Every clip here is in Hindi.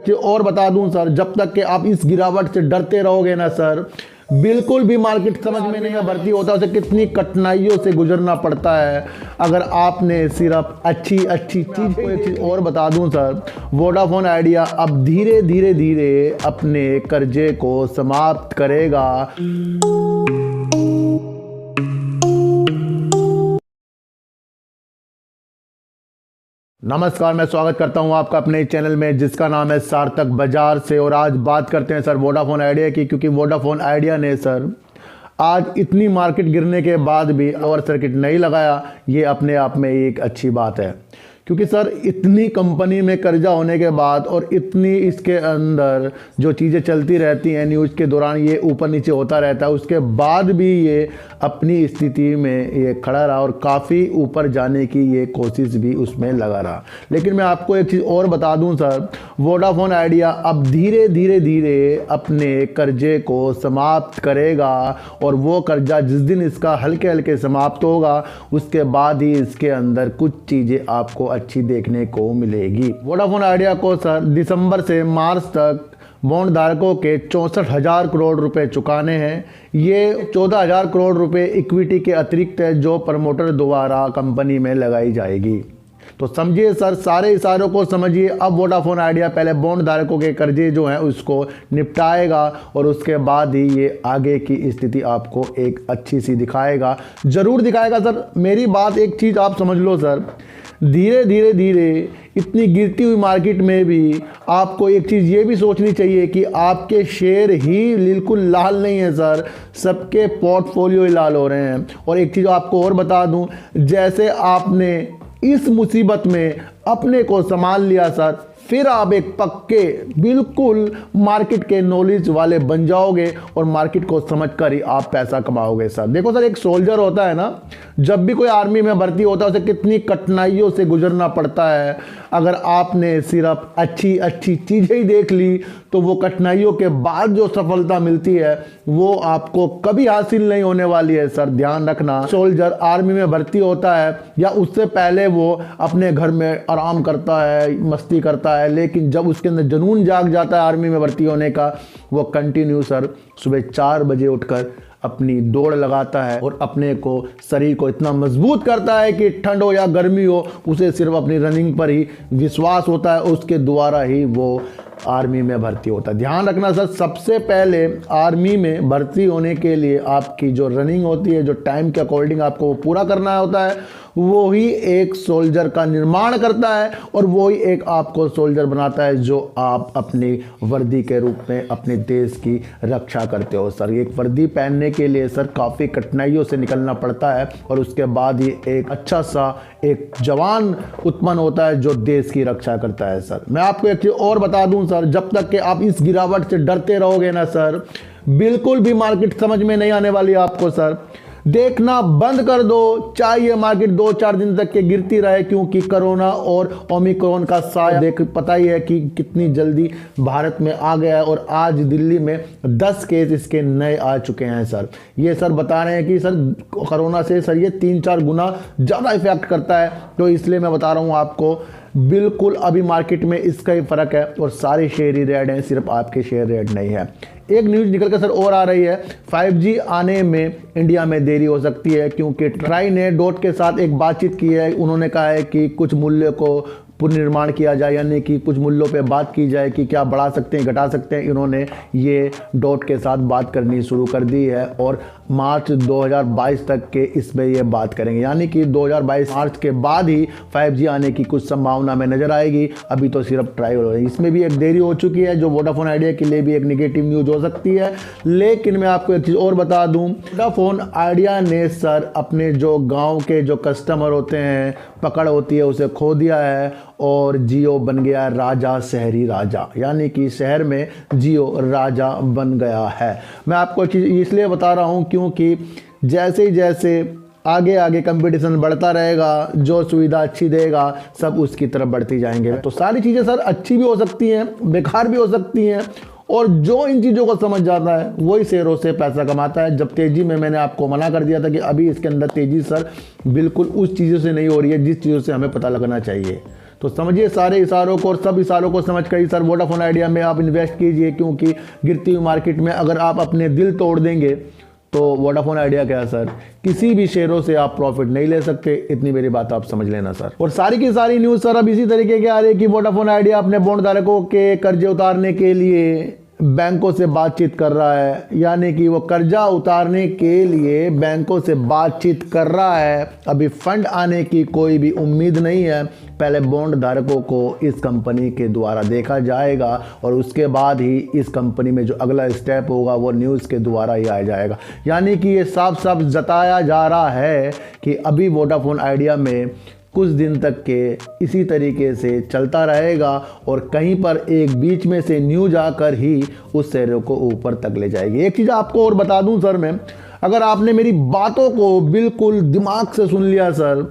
और बता दूं सर, जब तक कि आप इस गिरावट से डरते रहोगे ना सर, बिल्कुल भी मार्केट समझ में नहीं भर्ती होता, उसे कितनी कठिनाइयों से गुजरना पड़ता है। अगर आपने सिर्फ अच्छी अच्छी चीज़ को, एक चीज़ और बता दूं सर, वोडाफोन आइडिया अब धीरे धीरे धीरे अपने कर्जे को समाप्त करेगा। नमस्कार, मैं स्वागत करता हूं आपका अपने चैनल में जिसका नाम है सार्थक बाजार से। और आज बात करते हैं सर वोडाफोन आइडिया की, क्योंकि वोडाफोन आइडिया ने सर आज इतनी मार्केट गिरने के बाद भी ओवर सर्किट नहीं लगाया। ये अपने आप में एक अच्छी बात है, क्योंकि सर इतनी कंपनी में कर्जा होने के बाद और इतनी इसके अंदर जो चीज़ें चलती रहती हैं न्यूज़ के दौरान, ये ऊपर नीचे होता रहता है, उसके बाद भी ये अपनी स्थिति में ये खड़ा रहा और काफ़ी ऊपर जाने की ये कोशिश भी उसमें लगा रहा। लेकिन मैं आपको एक चीज़ और बता दूं सर, वोडाफोन आइडिया अब धीरे धीरे धीरे अपने कर्जे को समाप्त करेगा। और वो कर्जा जिस दिन इसका हल्के हल्के समाप्त होगा, उसके बाद ही इसके अंदर कुछ चीज़ें आपको अच्छी देखने को मिलेगी। वोडाफोन आइडिया को सर दिसंबर से मार्च तक बॉन्ड धारकों के 64,000 करोड़ रुपए चुकाने हैं। ये 14,000 करोड़ रुपए इक्विटी के अतिरिक्त है जो प्रमोटर द्वारा कंपनी में लगाई जाएगी। तो समझिए सर, सारे इशारों को समझिए। अब वोडाफोन आइडिया पहले बॉन्ड धारकों के कर्जे जो हैं उसको निपटाएगा और उसके बाद ही ये आगे की स्थिति आपको एक अच्छी सी दिखाएगा, जरूर दिखाएगा सर। मेरी बात एक चीज़ आप समझ लो सर, धीरे धीरे धीरे इतनी गिरती हुई मार्केट में भी आपको एक चीज़ ये भी सोचनी चाहिए कि आपके शेयर ही बिल्कुल लाल नहीं है सर, सबके पोर्टफोलियो ही लाल हो रहे हैं। और एक चीज़ आपको और बता दूं, जैसे आपने इस मुसीबत में अपने को संभाल लिया सर, फिर आप एक पक्के बिल्कुल मार्केट के नॉलेज वाले बन जाओगे और मार्केट को समझकर ही आप पैसा कमाओगे सर। देखो सर, एक सोल्जर होता है ना, जब भी कोई आर्मी में भर्ती होता है उसे कितनी कठिनाइयों से गुजरना पड़ता है। अगर आपने सिर्फ अच्छी अच्छी चीज़ें ही देख ली तो वो कठिनाइयों के बाद जो सफलता मिलती है वो आपको कभी हासिल नहीं होने वाली है सर। ध्यान रखना, सोल्जर आर्मी में भर्ती होता है या उससे पहले वो अपने घर में आराम करता है, मस्ती करता है, लेकिन जब उसके अंदर जुनून जाग जाता है आर्मी में भर्ती होने का, वो कंटिन्यू सर सुबह 4 बजे उठकर अपनी दौड़ लगाता है और अपने को, शरीर को इतना मजबूत करता है कि ठंड हो या गर्मी हो, उसे सिर्फ अपनी रनिंग पर ही विश्वास होता है, उसके द्वारा ही वो आर्मी में भर्ती होता है। ध्यान रखना सर, सबसे पहले आर्मी में भर्ती होने के लिए आपकी जो रनिंग होती है, जो टाइम के अकॉर्डिंग आपको वो पूरा करना होता है, वो ही एक सोल्जर का निर्माण करता है और वो ही एक आपको सोल्जर बनाता है जो आप अपनी वर्दी के रूप में अपने देश की रक्षा करते हो सर। एक वर्दी पहनने के लिए सर काफ़ी कठिनाइयों से निकलना पड़ता है और उसके बाद ही एक अच्छा सा एक जवान उत्पन्न होता है जो देश की रक्षा करता है सर। मैं आपको एक चीज़ और बता दूं सर, जब तक कि आप इस गिरावट से डरते रहोगे ना सर, बिल्कुल भी मार्केट समझ में नहीं आने वाली आपको सर। देखना बंद कर दो, चाहे ये मार्केट 2-4 दिन तक के गिरती रहे, क्योंकि कोरोना और ओमिक्रॉन का साया देख पता ही है कि कितनी जल्दी भारत में आ गया है। और आज दिल्ली में 10 केस इसके नए आ चुके हैं सर। ये सर बता रहे हैं कि सर कोरोना से सर ये 3-4 गुना ज़्यादा इफेक्ट करता है। तो इसलिए मैं बता रहा हूँ आपको, बिल्कुल अभी मार्केट में इसका ही फ़र्क है और सारे शेयर ही रेड हैं, सिर्फ आपके शेयर रेड नहीं है। एक न्यूज़ निकल कर सर और आ रही है, 5G आने में इंडिया में देरी हो सकती है, क्योंकि ट्राई ने डॉट के साथ एक बातचीत की है। उन्होंने कहा है कि कुछ मूल्य को पुनर्निर्माण किया जाए, यानी कि कुछ मूल्यों पे बात की जाए कि क्या बढ़ा सकते हैं, घटा सकते हैं। इन्होंने ये डॉट के साथ बात करनी शुरू कर दी है और मार्च 2022 तक के इसमें ये बात करेंगे, यानी कि 2022 मार्च के बाद ही 5G आने की कुछ संभावना में नज़र आएगी। अभी तो सिर्फ ट्रायल हो रही है, इसमें भी एक देरी हो चुकी है जो वोडाफोन आइडिया के लिए भी एक नेगेटिव न्यूज़ हो सकती है। लेकिन मैं आपको एक चीज़ और बता दूं, वोडाफोन आइडिया ने सर अपने जो गाँव के जो कस्टमर होते हैं, पकड़ होती है, उसे खो दिया है और जियो बन गया राजा, शहरी राजा, यानी कि शहर में जियो राजा बन गया है। मैं आपको चीज़ इसलिए बता रहा हूँ क्योंकि जैसे जैसे आगे आगे कंपटीशन बढ़ता रहेगा, जो सुविधा अच्छी देगा सब उसकी तरफ बढ़ती जाएंगे। तो सारी चीज़ें सर अच्छी भी हो सकती हैं, बेकार भी हो सकती हैं, और जो इन चीज़ों को समझ जाता है वही शेयरों से पैसा कमाता है। जब तेज़ी में मैंने आपको मना कर दिया था कि अभी इसके अंदर तेज़ी सर बिल्कुल उस चीज़ों से नहीं हो रही है जिस चीज़ों से हमें पता लगना चाहिए। तो समझिए सारे इशारों को और सब इशारों को समझ कर ही सर वोडाफोन आइडिया में आप इन्वेस्ट कीजिए, क्योंकि गिरती हुई मार्केट में अगर आप अपने दिल तोड़ देंगे तो वोडाफोन आइडिया क्या है सर, किसी भी शेयरों से आप प्रॉफिट नहीं ले सकते। इतनी मेरी बात आप समझ लेना सर। और सारी की सारी न्यूज़ सर अब इसी तरीके के आ रही है कि वोडाफोन आइडिया अपने बॉन्ड धारकों के कर्जे उतारने के लिए बैंकों से बातचीत कर रहा है, यानी कि वो कर्जा उतारने के लिए बैंकों से बातचीत कर रहा है। अभी फंड आने की कोई भी उम्मीद नहीं है, पहले बॉन्ड धारकों को इस कंपनी के द्वारा देखा जाएगा और उसके बाद ही इस कंपनी में जो अगला स्टेप होगा वो न्यूज़ के द्वारा ही आ जाएगा। यानी कि ये साफ साफ जताया जा रहा है कि अभी वोडाफोन आइडिया में कुछ दिन तक के इसी तरीके से चलता रहेगा और कहीं पर एक बीच में से न्यूज आकर ही उस शेयरों को ऊपर तक ले जाएगी। एक चीज़ आपको और बता दूं सर मैं, अगर आपने मेरी बातों को बिल्कुल दिमाग से सुन लिया सर,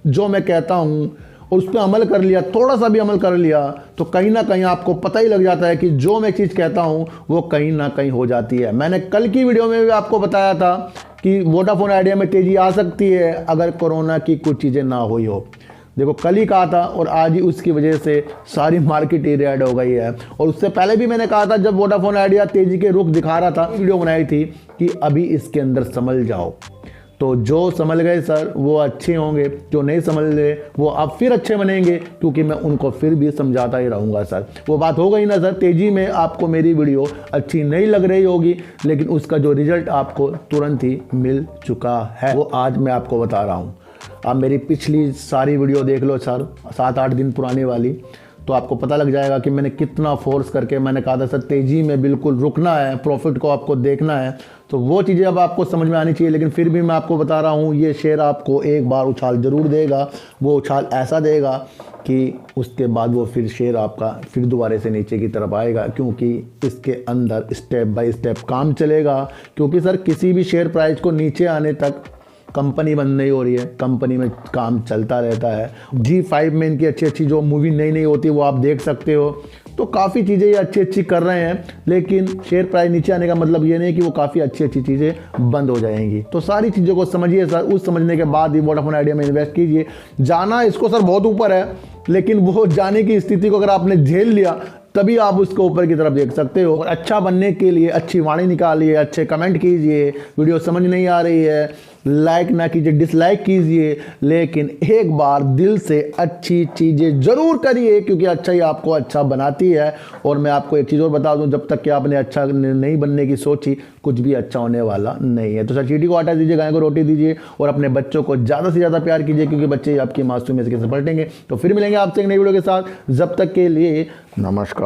जो मैं कहता हूं और उस पर अमल कर लिया, थोड़ा सा भी अमल कर लिया, तो कहीं ना कहीं आपको पता ही लग जाता है कि जो मैं चीज़ कहता हूं वो कहीं ना कहीं हो जाती है। मैंने कल की वीडियो में भी आपको बताया था कि वोडाफोन आइडिया में तेज़ी आ सकती है अगर कोरोना की कुछ चीज़ें ना हुई हो। देखो कल ही कहा था और आज ही उसकी वजह से सारी मार्केट ही रेड हो गई है। और उससे पहले भी मैंने कहा था जब वोडाफोन आइडिया तेज़ी के रुख दिखा रहा था, वीडियो बनाई थी कि अभी इसके अंदर संभल जाओ। तो जो संभल गए सर वो अच्छे होंगे, जो नहीं संभल गए वो अब फिर अच्छे बनेंगे, क्योंकि मैं उनको फिर भी समझाता ही रहूँगा सर। वो बात हो गई ना सर, तेज़ी में आपको मेरी वीडियो अच्छी नहीं लग रही होगी, लेकिन उसका जो रिजल्ट आपको तुरंत ही मिल चुका है वो आज मैं आपको बता रहा हूँ। आप मेरी पिछली सारी वीडियो देख लो सर, 7-8 दिन पुरानी वाली, तो आपको पता लग जाएगा कि मैंने कितना फोर्स करके मैंने कहा था सर तेज़ी में बिल्कुल रुकना है, प्रॉफिट को आपको देखना है। तो वो चीज़ें अब आपको समझ में आनी चाहिए, लेकिन फिर भी मैं आपको बता रहा हूँ ये शेयर आपको एक बार उछाल ज़रूर देगा। वो उछाल ऐसा देगा कि उसके बाद वो फिर शेयर आपका फिर दोबारा से नीचे की तरफ आएगा, क्योंकि इसके अंदर स्टेप बाय स्टेप काम चलेगा। क्योंकि सर किसी भी शेयर प्राइस को नीचे आने तक कंपनी बंद नहीं हो रही है, कंपनी में काम चलता रहता है। G5 में इनकी अच्छी अच्छी जो मूवी नई नई होती है वो आप देख सकते हो। तो काफ़ी चीज़ें ये अच्छी अच्छी कर रहे हैं, लेकिन शेयर प्राइस नीचे आने का मतलब ये नहीं कि वो काफ़ी अच्छी अच्छी चीज़ें बंद हो जाएंगी। तो सारी चीज़ों को समझिए सर, उस समझने के बाद ही वोडाफोन आइडिया में इन्वेस्ट कीजिए। जाना इसको सर बहुत ऊपर है, लेकिन वो जाने की स्थिति को अगर आपने झेल लिया तभी आप उसको ऊपर की तरफ देख सकते हो। और अच्छा बनने के लिए अच्छी वाणी निकालिए, अच्छे कमेंट कीजिए, वीडियो समझ नहीं आ रही है लाइक ना कीजिए, डिसलाइक कीजिए, लेकिन एक बार दिल से अच्छी चीज़ें ज़रूर करिए, क्योंकि अच्छा ही आपको अच्छा बनाती है। और मैं आपको एक चीज़ और बता दूं, जब तक कि आपने अच्छा नहीं बनने की सोची कुछ भी अच्छा होने वाला नहीं है। तो सर चीटी को आटा दीजिए, गाय को रोटी दीजिए और अपने बच्चों को ज़्यादा से ज़्यादा प्यार कीजिए, क्योंकि बच्चे आपकी मासूमियत से पलटेंगे। तो फिर मिलेंगे आपसे एक नई वीडियो के साथ, जब तक के लिए नमस्कार।